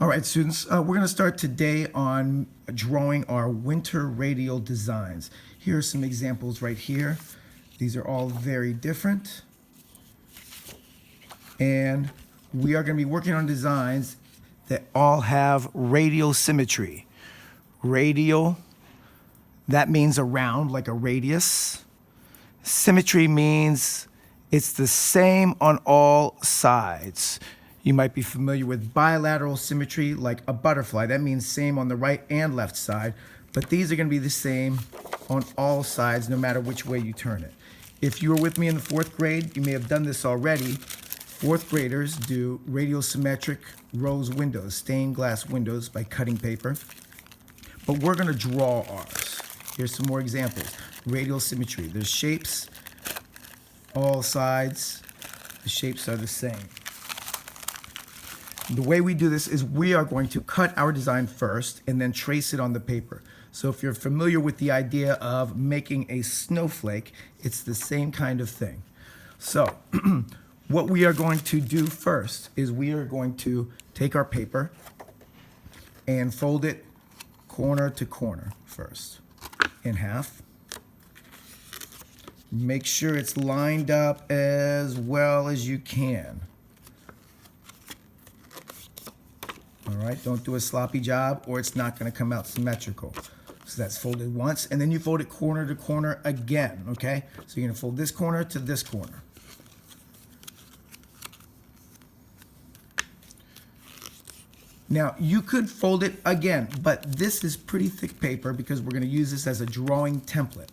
All right, students, we're going to start today on drawing our winter radial designs. Here are some examples right here. These are all very different. And we are going to be working on designs that all have radial symmetry. Radial, that means around, like a radius. Symmetry means it's the same on all sides. You might be familiar with bilateral symmetry, like a butterfly. That means same on the right and left side, but these are going to be the same on all sides, no matter which way you turn it. If you were with me in the 4th grade, you may have done this already. 4th graders do radial symmetric rose windows, stained glass windows by cutting paper. But we're going to draw ours. Here's some more examples. Radial symmetry. There's shapes, all sides. The shapes are the same. The way we do this is we are going to cut our design first and then trace it on the paper. So if you're familiar with the idea of making a snowflake, it's the same kind of thing. So what we are going to do first is we are going to take our paper and fold it corner to corner first in half. Make sure it's lined up as well as you can. All right, don't do a sloppy job or it's not going to come out symmetrical. So that's folded once, and then you fold it corner to corner again, okay? So you're going to fold this corner to this corner. Now, you could fold it again, but this is pretty thick paper because we're going to use this as a drawing template.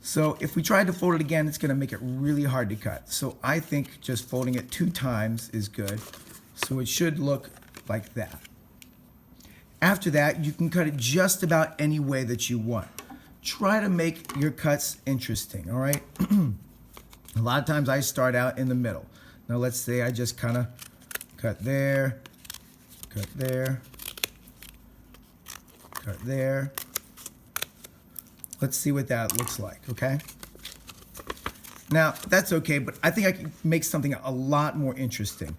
So if we tried to fold it again, it's going to make it really hard to cut. So I think just folding it 2 times is good. So it should look like that. After that, you can cut it just about any way that you want. Try to make your cuts interesting, all right? A lot of times I start out in the middle. Now let's say I just kind of cut there, cut there, cut there. Let's see what that looks like, okay? Now, that's okay, but I think I can make something a lot more interesting.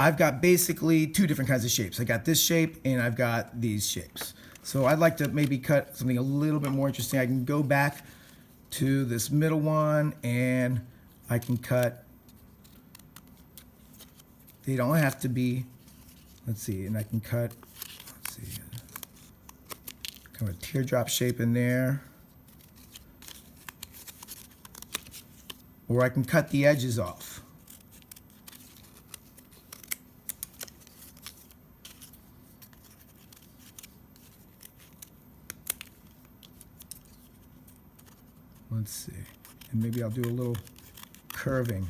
I've got basically 2 different kinds of shapes. I got this shape and I've got these shapes. So I'd like to maybe cut something a little bit more interesting. I can go back to this middle one and I can cut, they don't have to be, let's see, and I can cut, let's see, kind of a teardrop shape in there. Or I can cut the edges off. Let's see, and maybe I'll do a little curving.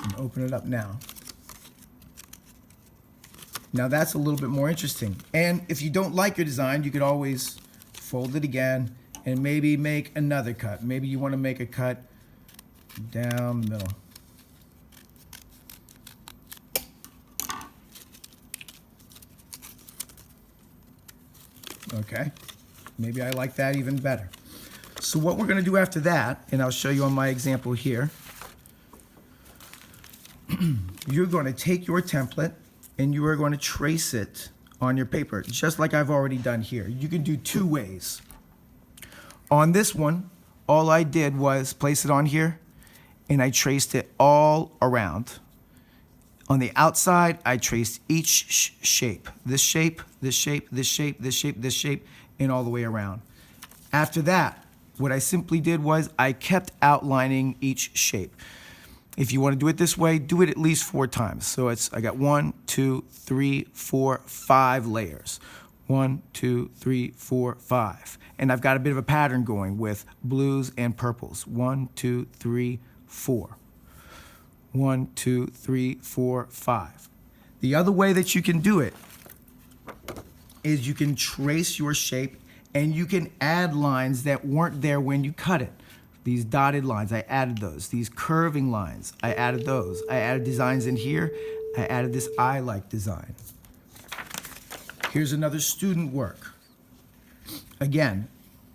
And open it up now. Now that's a little bit more interesting. And if you don't like your design, you could always fold it again and maybe make another cut. Maybe you want to make a cut down the middle. Okay, maybe I like that even better. So what we're going to do after that, and I'll show you on my example here, you're going to take your template and you are going to trace it on your paper, just like I've already done here. You can do 2 ways. On this one, all I did was place it on here and I traced it all around. On the outside, I traced each shape. This shape, this shape, this shape, this shape, this shape, and all the way around. After that, what I simply did was I kept outlining each shape. If you want to do it this way, do it at least 4 times. So I got 1, 2, 3, 4, 5 layers. 1, 2, 3, 4, 5. And I've got a bit of a pattern going with blues and purples. 1, 2, 3, 4. 1, 2, 3, 4, 5. The other way that you can do it is you can trace your shape and you can add lines that weren't there when you cut it. These dotted lines, I added those. These curving lines, I added those. I added designs in here. I added this eye-like design. Here's another student work. Again,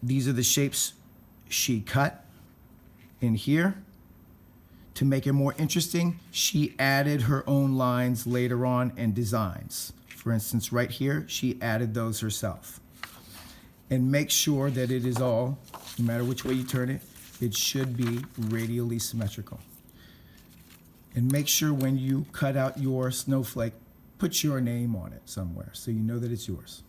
these are the shapes she cut in here. To make it more interesting, she added her own lines later on and designs. For instance, right here, she added those herself. And make sure that it is all, no matter which way you turn it, it should be radially symmetrical. And make sure when you cut out your snowflake, put your name on it somewhere so you know that it's yours.